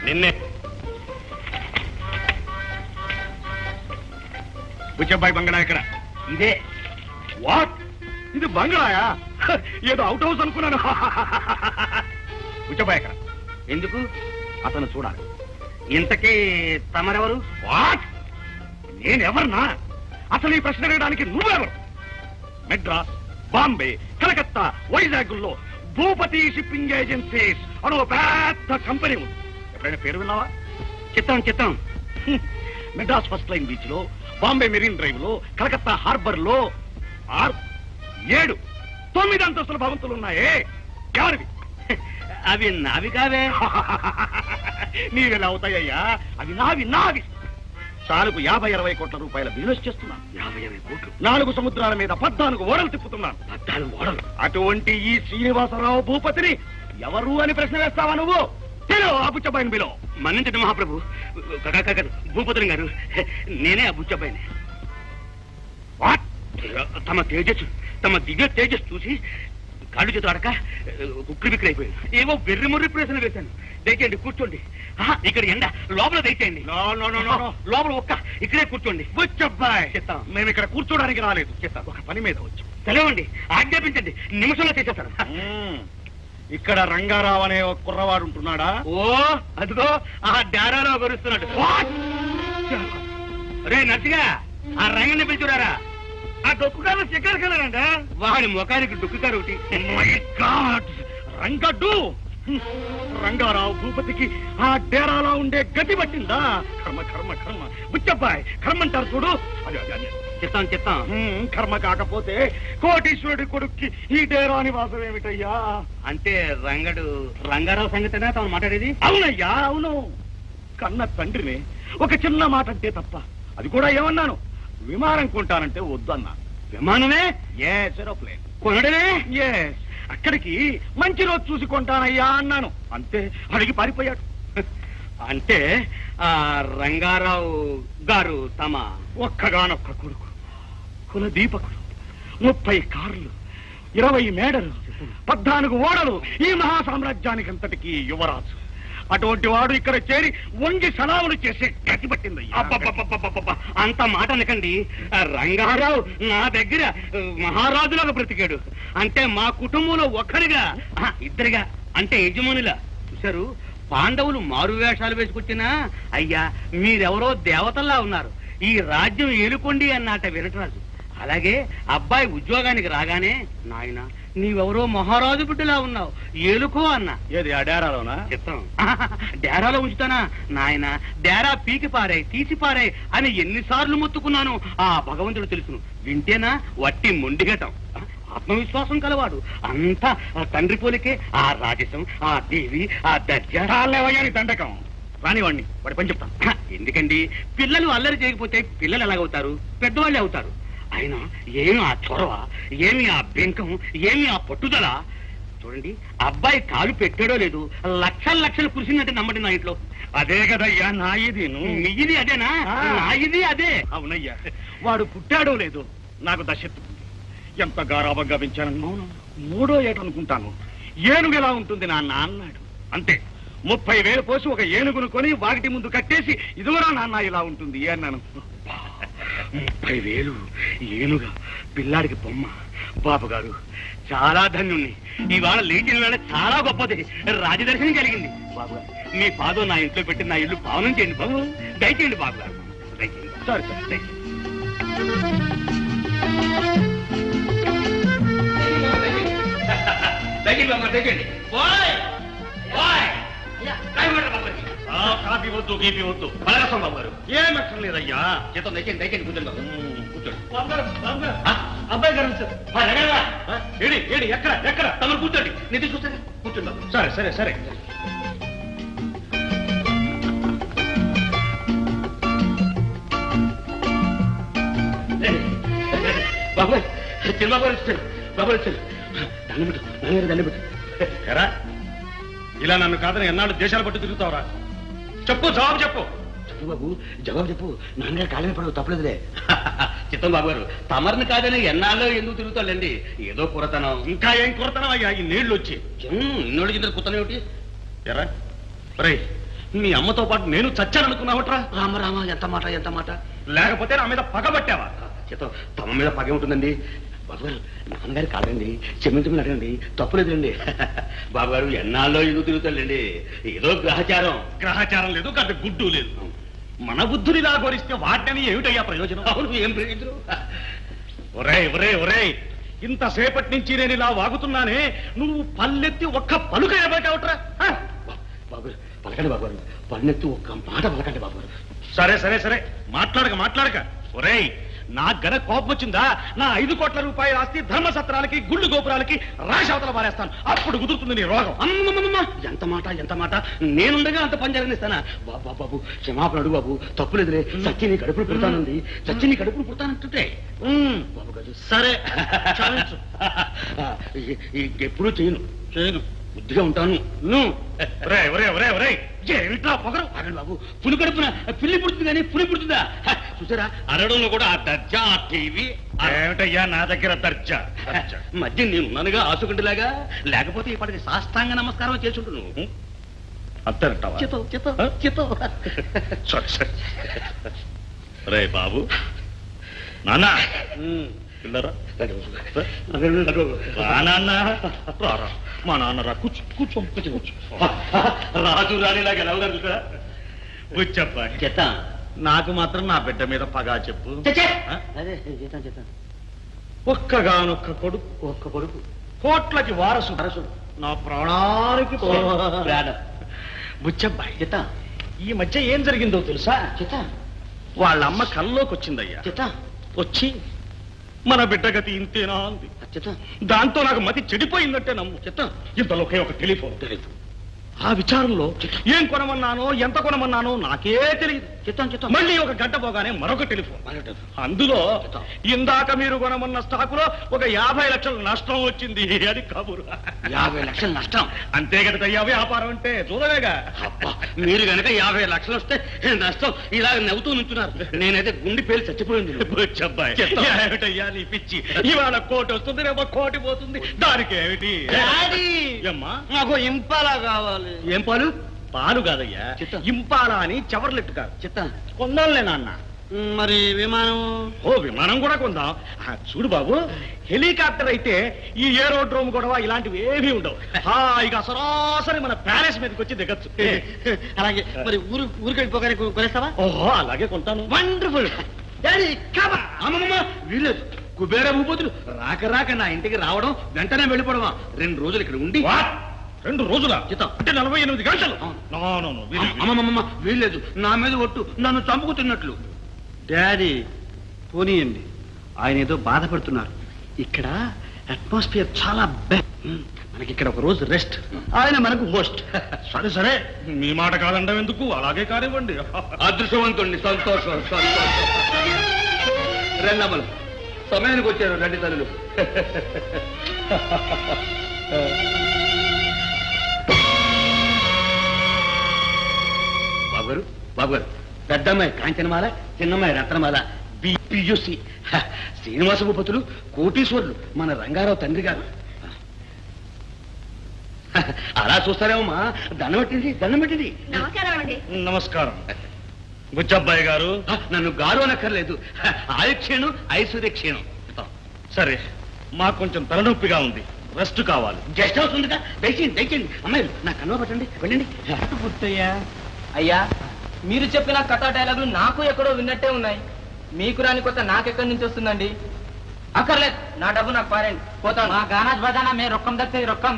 నిన్నే బుచ్చబ్బాయి బంగళా ఇక్కడ ఇదే. వాట్? ఇది బంగళాయా? ఏదో అవుట్ హౌస్ అనుకున్నాను. బుచ్చబ్బాయి ఇక్కడ ఎందుకు? అతను చూడాలి. ఇంతకీ తమరెవరు? వాట్? నేనెవరన్నా? అసలు ఈ ప్రశ్న వేయడానికి నువ్వెవరు? మెడ్రాస్, బాంబే, కలకత్తా, వైజాగ్లో భూపతి షిప్పింగ్ ఏజెన్సీస్ అని ఒక పెద్ద కంపెనీ ఉంది. ఎప్పుడైనా పేరు విన్నావా? చిత్తం. మెడ్రాస్ ఫస్ట్ లైన్ బీచ్ లో, బాంబే మెరీన్ డ్రైవ్ లో, కలకత్తా హార్బర్ లో 7, 9 అంతస్తుల భవంతులు ఉన్నాయే. ఎవరివి? అవి నావి కావే. నీవెలా అవుతాయ్యా? అవి నావి. సాలుకు 50-60 కోట్ల రూపాయల బిజినెస్ చేస్తున్నాను. 50 కోట్లు. 4 సముద్రాల మీద 14 ఓడలు తిప్పుతున్నాను. 14 ఓడలు. అటువంటి ఈ శ్రీనివాసరావు భూపతిని ఎవరు అని ప్రశ్న వేస్తావా నువ్వు? తెలు ఆ బుచ్చబ్బాయిని బిలో. మన్నించండి మహాప్రభు. భూపతిని గారు, నేనే ఆ బుచ్చబ్బాయిని. వాట్? తమ తేజస్సు, తమ దివ్య తేజస్సు చూసి కాళ్ళు చేతులు అడక ఉక్కిరి బిక్కిరి అయిపోయింది. ఏవో వెర్రి ముర్రి ప్రశ్న వేశాను. దయచేయండి, కూర్చోండి. ఇక్కడ ఎండ, లోపల దయచేయండి. లోపల ఒక్క ఇక్కడే కూర్చోండి. బుచ్చబ్బాయ్, చెప్తాం. మేము ఇక్కడ కూర్చోడానికి రాలేదు. చెప్తాం, ఒక పని మీద వచ్చాం. తెలవండి, ఆజ్ఞాపించండి, నిమిషంలో చేసేస్తాను. ఇక్కడ రంగారావు అనే ఒక కుర్రవాడు ఉంటున్నాడా? ఓ, అదిగో ఆ డారాలో గరుస్తున్నాడు. రే నర్సిగా, ఆ రంగని పిలుచురారా. ఆ డొక్కుకారు శిఖర్ కలరంట. వాడి ముఖానికి డొక్కుకారు ఒకటి. రంగడ్డు. రంగారావు భూపతికి ఆ డేరాలో ఉండే గతి పట్టిందా? కర్మ. బుచ్చబ్బాయ్, కర్మ అంటారు చూడు. చెప్తాం. కర్మ కాకపోతే కోటీశ్వరుడి కొడుక్కి ఈ డేరా నివాసం ఏమిటయ్యా? అంటే రంగారావు సంగతేనా తను మాట్లాడేది? అవునయ్యా, అవును. కన్న తండ్రిని ఒక చిన్న మాట అంటే తప్ప, అది కూడా ఏమన్నాను, విమానం కొంటానంటే వద్దు అన్నా. విమానమే? ఏరోప్లేన్ కొనడమే? అక్కడికి మంచి రోజు చూసి కొంటానయ్యా అన్నాను. అంతే, అడిగి పారిపోయాడు. అంటే ఆ రంగారావు గారు తమ ఒక్కగానొక్క కొడుకు, కులదీపకుడు. 30 కార్లు, 20 మేడలు, 14 ఓడలు, ఈ మహాసామ్రాజ్యానికి అంతటికీ యువరాజు. అటువంటి వాడు ఇక్కడ చేరి వంగి సలాములు చేసే గతి పట్టింది. అంత మాట అనకండి. రంగారావు నా దగ్గర మహారాజులాగా బ్రతికాడు. అంటే మా కుటుంబంలో ఒక్కరిగా, ఇద్దరిగా, అంటే యజమానులా. చూశారు, పాండవులు మారు వేషాలు వేసుకొచ్చినా అయ్యా మీరెవరో దేవతల్లా ఉన్నారు. ఈ రాజ్యం ఏలుకోండి అన్నట విరటరాజు. అలాగే అబ్బాయి ఉద్యోగానికి రాగానే, నాయన నీవెవరో మహారాజు బిడ్డలా ఉన్నావు, ఏలుకో అన్నా. ఏది ఆ డేరాలోనా? చెప్తాం. డేరాలో ఉంచుతానా? నాయన డేరా పీకి పారాయి, తీసి పారాయి అని ఎన్నిసార్లు మొత్తుకున్నాను. ఆ భగవంతుడు తెలుసును. వింటేనా వట్టి మొండిగటం. ఆత్మవిశ్వాసం కలవాడు. అంతా తండ్రి పోలికే. ఆ రాజసం, ఆ దేవి, ఆ దర్జాలేవయ్యాని దండకం. రానివాడిని, వాడి పని చెప్తాను. ఎందుకండి, పిల్లలు అల్లరి చేయకపోతే పిల్లలు ఎలాగవుతారు? పెద్దవాళ్ళే అవుతారు. ఆయన ఏమి ఆ చొరవ, ఏమి ఆ బెంకం, ఏమి ఆ పట్టుదల. చూడండి, అబ్బాయి కాలు పెట్టాడో లేదు, లక్షలు కురిసిందంటే నమ్మండి నా ఇంట్లో. అదే కదయ్యా నా ఇది. ఇది అదేనా? నా ఇది అదే. అవునయ్యా, వాడు పుట్టాడో లేదు నాకు దశెత్తుకుంది. ఎంత గారాబంగా పెంచాను. 3వ ఏట అనుకుంటాను. ఏనుగు ఎలా ఉంటుంది నాన్న అన్నాడు. అంతే, 30,000 పోసి ఒక ఏనుగును కొని వాకిటి ముందు కట్టేసి, ఇదిగోరా నాన్న ఇలా ఉంటుంది అన్నాను. 30,000 ఏనుగా, పిల్లాడికి బొమ్మ. బాబు గారు చాలా ధన్యుణ్ణి. ఇవాళ లేచిన వేళ చాలా గొప్పది, రాజదర్శనం కలిగింది. బాబు గారు మీ పాదం నా ఇంట్లో పెట్టి నా ఇల్లు పావనం చేయండి బాబు. దయచేయండి బాబు గారు, దయచేయండి. సరే దయచేయండి. కాఫీ వద్దు, గీపీ వద్దు, పలరసం బాబు గారు. ఏం అక్షరం లేదయ్యా. చేతం దయచేయండి, దయచేయండి. కూర్చోండి బాబు, కూర్చోండి. అబ్బాయి గారు ఏడి ఎక్కడ తమరు కూర్చోండి. నిధి చూస్తాను, కూర్చోండి బాబు. సరే. బాబు చిన్నబాబు గారు వచ్చారు. బాబు వచ్చారు. దండబెట్టు. ఎరా, ఇలా నన్ను కాదని ఎన్నాళ్ళు దేశాలు పట్టు తిరుగుతావురా? చెప్పు, జవాబు చెప్పు. బాబు జవాబు చెప్పు. నాన్నగారు కాలమే పడవు, తప్పలేదులే. చిత్తం బాబు గారు, తమరిని కాదని ఎన్నాళ్ళు ఎందుకు తిరుగుతాడండి? ఏదో కురతనం. ఇంకా ఏం కురతనం అయ్యా? ఈ నీళ్లు వచ్చి ఇన్నోళ్ళు కింద కుత్తనం ఏమిటి? ఎరా రే, మీ అమ్మతో పాటు నేను చచ్చాననుకున్నావట్రా? రామ ఎంత మాట. లేకపోతే నా మీద పగబట్టావా? చేతో తమ మీద పగే ఉంటుందండి. బాబుగారు నాన్నగారు కాదండి, క్షమించమని అడగండి, తప్పులేదండి. బాబుగారు ఎన్నాళ్ళలో ఇల్లు తిరుగుతాడండి, ఏదో గ్రహచారం లేదు, గడ్డ గుడ్డు లేదు. మన బుద్ధుని ఇలా గోరిస్తే వాటిని ఏమిటయ్యా ప్రయోజనం? అవును, ఏం ప్రయోజనం? ఒరే ఇంతసేపటి నుంచి నేను ఇలా వాగుతున్నానే, నువ్వు పల్లెత్తి ఒక్క పలుక ఏమైనా బాబు పలకండి బాబుగారు, పన్నెత్తి ఒక్క మాట పలకండి బాబుగారు. సరే మాట్లాడక. ఒరేయ్, నాకు గన కోపం వచ్చిందా, నా 5 కోట్ల రూపాయల ఆస్తి ధర్మసత్రాలకి గుళ్ళు గోపురాలకి రాశావతల పారేస్తాను. అప్పుడు కుదురుతుంది నీ రోగం. అమ్మమ్మమ్మ, ఎంత మాట. నేనుండగా అంత పని జరగనిస్తానా? బాబు క్షమాపణ అడుగు బాబు, తప్పులేదులే. సచ్చి నీ కడుపులు పుడతానంది, చచ్చి నీ కడుపులు పుడతానంటుంటే బాబు గారు. సరే ఎప్పుడు చేయను, బుద్ధిగా ఉంటాను. ఏమిట్రా పొగరు? అరే బాబు, పులి కడుపున పిల్లి పుడుతుంది కానీ పులి పుడుతుందా? చూసారా, అరడంలో కూడా ఆ దర్జా, ఆ టీవీ. ఏమిటయ్యా నా దగ్గర దర్జా? మధ్య నేనున్నానుగా ఆసుకుంటులాగా, లేకపోతే ఇప్పటికి సాష్టాంగ నమస్కారం చేసుంటున్నాను. అంతేంటావా? రే బాబు, నాన్న పిల్లరా, మా నాన్న రా, కూర్చో. రాజు రాణిలాగా ఎలా ఉన్నారు చూసారా? వచ్చప్పా చెత్త. నాకు మాత్రం నా బిడ్డ మీద పగా చెప్పు. ఒక్కగానొక్క కొడుకు, కోట్లకి వారసుడు, నా ప్రాణానికి బుచ్చబ్బాయి. చెత్త. ఈ మధ్య ఏం జరిగిందో తెలుసా? చెత్త. వాళ్ళ అమ్మ కల్లోకి వచ్చిందయ్యా. చెత్త. వచ్చి మన బిడ్డ గతి ఇంతేనా అంది. దాంతో నాకు మతి చెడిపోయిందంటే నమ్ము. ఇంతలోకే ఒక టెలిఫోన్. ఆ విచారంలో ఏం కొనమన్నానో ఎంత కొనమన్నానో నాకే తెలియదు. మళ్ళీ ఒక గంట పోగానే మరొక టెలిఫోన్. అందులో ఇందాక మీరు కొనమన్న స్టాకులో ఒక 50 లక్షల నష్టం వచ్చింది అని కబురు. 50 లక్షల నష్టం? అంతే కదయ్యా వ్యాపారం అంటే, చూడలేగా. మీరు కనుక 50 లక్షలు వస్తే నష్టం ఇలా నవ్వుతూ నుంచున్నారు. నేనైతే గుండె పేరు చచ్చిపోయింది. ఏమిటయ్యా నీ పిచ్చి? ఇవాళ 1 కోటి వస్తుంది, రేపు 1 కోటి పోతుంది. దానికి ఏమిటి? అమ్మా, నాకు ఇంపాలా కావాలి. ఏం పాలు? పాలు కాదయ్యా, ఇంపాలా అని చవర్లెట్టు కాదు. కొందాంలే నాన్న. మరి విమానం? విమానం కూడా కొందాం. చూడు బాబు, హెలికాప్టర్ అయితే ఈ ఏరోడ్రోమ్ గొడవ ఇలాంటివి ఏమీ ఉండవు. ఇక సరాసరి మన ప్యాలెస్ మీదకి వచ్చి దిగచ్చు. అలాగే. మరి ఊరికి వెళ్ళిపోగానే కొనేస్తావా? ఓహో, అలాగే కొంటాను. వండర్ఫుల్. వీలేదు, కుబేర భూపతులు రాక నా ఇంటికి రావడం, వెంటనే వెళ్ళిపోవడమా? 2 రోజులు ఇక్కడ ఉండి. 2 రోజుల అంటే 48 గంటలు? అమ్మమ్మ, వీల్లేదు. నా మీద ఒట్టు, నన్ను చంపుకుతున్నట్లు. డాడీ పోనీయండి, ఆయన ఏదో బాధపడుతున్నారు. ఇక్కడ అట్మాస్ఫియర్ చాలా మనకి ఇక్కడ ఒక రోజు రెస్ట్, ఆయన మనకు హోస్ట్. సరే మీ మాట కాదండం ఎందుకు, అలాగే కానివ్వండి. అదృష్టవంతుణ్ణి. సంతోషం. రెండమ్మలు సమయానికి వచ్చారు. రండి తల్లులు. బాబుగారు, పెద్దమ్మాయి కాంచనమాల, చిన్నమ్మాయి రత్నమాల, బిపియుసి. శ్రీనివాస భూపతులు కోటీశ్వరులు, మన రంగారావు తండ్రి గారు. అలా చూస్తారేమమ్మా. దండం పెట్టింది. నమస్కారం. బుచ్చబ్బాయి గారు. నన్ను గారు అనక్కర్లేదు, ఆయుక్షేణం ఐశ్వర్యక్షేణం. సరే, మాకు కొంచెం తలనొప్పిగా ఉంది, రెస్ట్ కావాలి. గెస్ట్ హౌస్ ఉందిగా, దయచేయండి. అమ్మాయిలు నా కన్వ పట్టండి, వెళ్ళండి. పుట్టయ్యా, అయ్యా మీరు చెప్పిన కథా డైలాగులు నాకు ఎక్కడో విన్నట్టే ఉన్నాయి. మీకు రాని కొత్త నాకెక్కడి నుంచి వస్తుందండి? అక్కర్లేదు, నా డబ్బు నాకు పారండి, పోతాను. మా గానాజ్ బజానా మే రొక్కం దక్తే రొక్కం.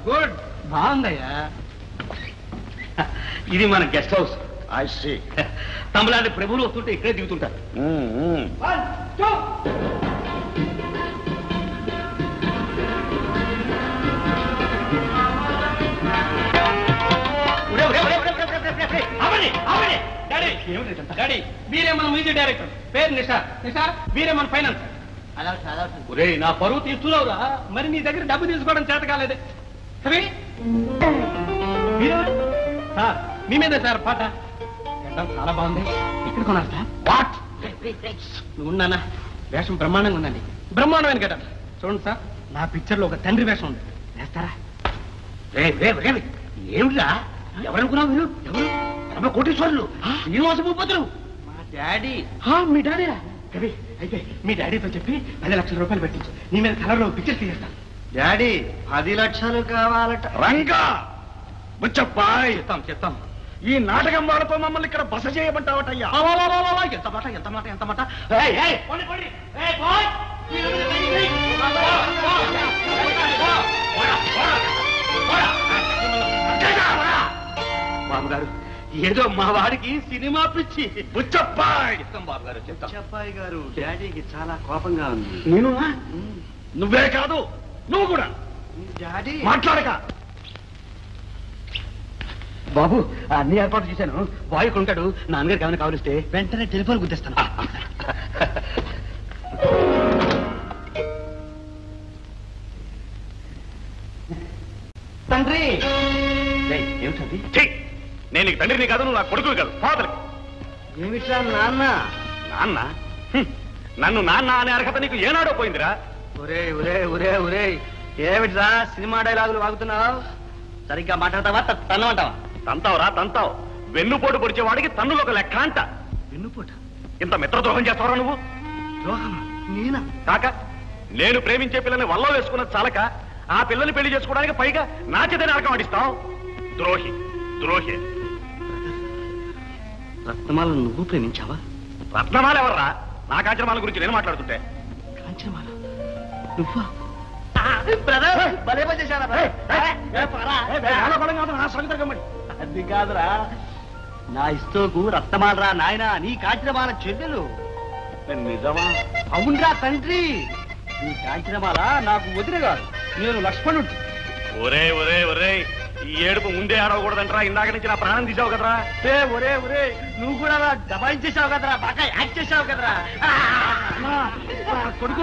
గుడ్, బాగుందయ్యా. ఇది మన గెస్ట్ హౌస్. తమలాంటి ప్రభువులు వస్తుంటే ఇక్కడే దిగుతుంటారు. డాడీ, వీరే మన మ్యూజిక్ డైరెక్టర్, పేరు నిషార్, వీరే మన ఫైనాన్స్. ఒరే, నా పరువు తీస్తున్నావురా. మరి నీ దగ్గర డబ్బు తీసుకోవడం చేత కాలేదు. సార్, మీ మీద సార్ పాట చాలా బాగుంది. ఎక్కడ కొన్నారు సార్? వాట్? నువ్వు ఉన్నానా? వేషం బ్రహ్మాండంగా ఉందండి. బ్రహ్మాండమైన కదా. చూడండి సార్, నా పిక్చర్ లో ఒక తండ్రి వేషం ఉంది, వేస్తారా? ఏమిటా? ఎవరనుకున్నావు మీరు? ఎవరు? పరమ కోటీశ్వరులు, శ్రీనివాస భూపతులు. మా డాడీ. మీ డాడీ కవి అయితే మీ డాడీతో చెప్పి 10 లక్షల రూపాయలు పెట్టించు. నీ మీద కలర్లో పిక్చర్ తీసేస్తాను. డాడీ 10 లక్షలు కావాలట. రంగా బుచ్చబ్బాయ్, చెప్తాం. ఈ నాటకం వాళ్ళతో మమ్మల్ని ఇక్కడ బస చేయమంటావటయ్యా. ఎంత మాట ఎంత మాట ఎంత మాట. బాబు గారు, ఏదో మా వాడికి సినిమా పిచ్చి. బుచ్చబ్బాయ్, చెప్తాం బాబు గారు, చెప్తాం. చెప్పాయి గారు, డాడీకి చాలా కోపంగా ఉంది. నేను నువ్వే కాదు, నువ్వు కూడా డాడీ మాట్లాడక. బాబు, అన్ని ఏర్పాటు చేశాను. బాయ్ ఉంటాడు. నాన్నగారికి ఏమైనా కావలిస్తే వెంటనే టెలిఫోన్ గుద్దేస్తాను. తండ్రి ఏమిటండి? నేను నీకు తండ్రిని కాదు, నువ్వు నా కొడుకువి కాదు, ఫాదర్. ఏమిట్రా నాన్న? నాన్న? నన్ను నాన్న అనే అర్హత నీకు ఏనాడో పోయిందిరా. ఒరే ఒరే ఒరే ఒరే, ఏమిట్రా సినిమా డైలాగులు వాగుతున్నావు? సరిగ్గా మాట్లాడతావా తన్నమంటావా? తంతావురా తంతావు. వెన్నుపోటు పొడిచేవాడికి తన్నులు ఒక లెక్క అంట. వెన్నుపోట? ఇంత మిత్రద్రోహం చేస్తావరా నువ్వు? ద్రోహమా? నేనా? కాక నేను ప్రేమించే పిల్లని వల్ల వేసుకున్నది చాలక ఆ పిల్లని పెళ్లి చేసుకోవడానికి పైగా నా చేతనే అరకం ఆడిస్తావు. ద్రోహి ద్రోహి. రత్నమాల నువ్వు ప్రేమించావా? రత్నమాల ఎవర్రా? నా కాంచనమాల గురించి నేను మాట్లాడుతుంటే. కాంచనమాల నువ్వా? భలే పని చేశారా? అది కాదురా, నా ఇస్తోకు రత్నమాలరా నాయన, నీ కాంచనమాల చెల్లెలు. నిజమా? అవునరా తండ్రి, నీ కాంచనమాల నాకు వదిన కాదు, నేను లక్ష్మణుడు. ఒరే ఒరే ఒరే, ఈ ఏడుపు ముందే ఆడవకూడదంటరా. ఇందాక నుంచి నా ప్రాణం తీసావు కదరా. ఒరే ఒరే, నువ్వు కూడా దబాయించేసావు కదరా, బాగా యాక్ట్ చేసావు కదరా. కొడుకు